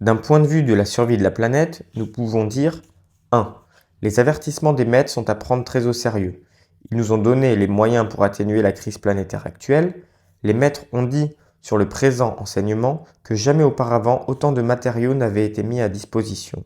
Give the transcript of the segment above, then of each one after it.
D'un point de vue de la survie de la planète, nous pouvons dire 1. Les avertissements des maîtres sont à prendre très au sérieux. Ils nous ont donné les moyens pour atténuer la crise planétaire actuelle. Les maîtres ont dit sur le présent enseignement que jamais auparavant autant de matériaux n'avaient été mis à disposition.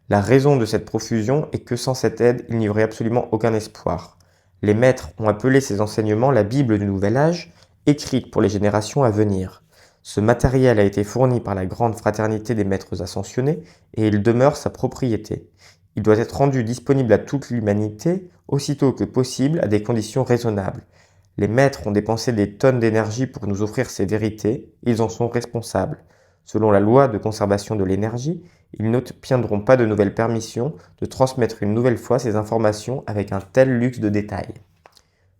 La raison de cette profusion est que sans cette aide, il n'y aurait absolument aucun espoir. Les maîtres ont appelé ces enseignements la Bible du Nouvel Âge, écrite pour les générations à venir. Ce matériel a été fourni par la grande fraternité des maîtres ascensionnés et il demeure sa propriété. Il doit être rendu disponible à toute l'humanité aussitôt que possible à des conditions raisonnables. Les maîtres ont dépensé des tonnes d'énergie pour nous offrir ces vérités, ils en sont responsables. Selon la loi de conservation de l'énergie, ils n'obtiendront pas de nouvelles permissions de transmettre une nouvelle fois ces informations avec un tel luxe de détails.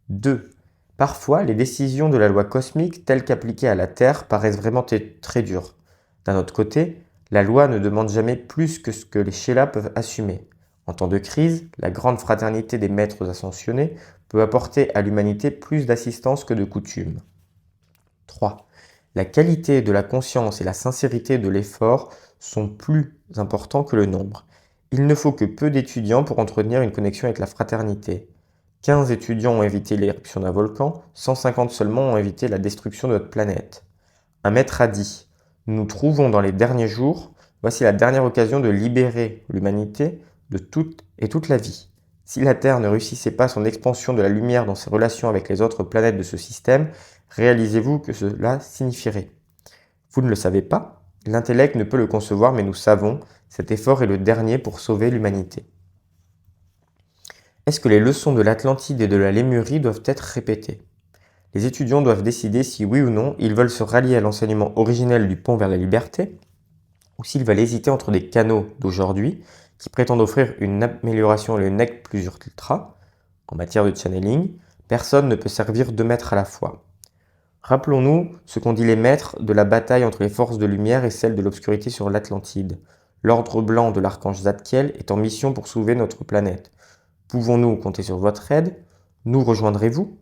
2. Parfois, les décisions de la loi cosmique telles qu'appliquées à la Terre paraissent vraiment très dures. D'un autre côté, la loi ne demande jamais plus que ce que les chélats peuvent assumer. En temps de crise, la grande fraternité des maîtres ascensionnés peut apporter à l'humanité plus d'assistance que de coutume. 3. La qualité de la conscience et la sincérité de l'effort sont plus importants que le nombre. Il ne faut que peu d'étudiants pour entretenir une connexion avec la fraternité. 15 étudiants ont évité l'éruption d'un volcan, 150 seulement ont évité la destruction de notre planète. Un maître a dit « Nous nous trouvons dans les derniers jours, voici la dernière occasion de libérer l'humanité de toute la vie. Si la Terre ne réussissait pas son expansion de la lumière dans ses relations avec les autres planètes de ce système, réalisez-vous que cela signifierait. Vous ne le savez pas, l'intellect ne peut le concevoir, mais nous savons, cet effort est le dernier pour sauver l'humanité. Est-ce que les leçons de l'Atlantide et de la Lémurie doivent être répétées? Les étudiants doivent décider si oui ou non ils veulent se rallier à l'enseignement originel du pont vers la liberté, ou s'ils veulent hésiter entre des canaux d'aujourd'hui qui prétendent offrir une amélioration et le nec plus ultra. En matière de channeling, personne ne peut servir deux maîtres à la fois. Rappelons-nous ce qu'ont dit les maîtres de la bataille entre les forces de lumière et celles de l'obscurité sur l'Atlantide. L'ordre blanc de l'archange Zadkiel est en mission pour sauver notre planète. Pouvons-nous compter sur votre aide? Nous rejoindrez-vous?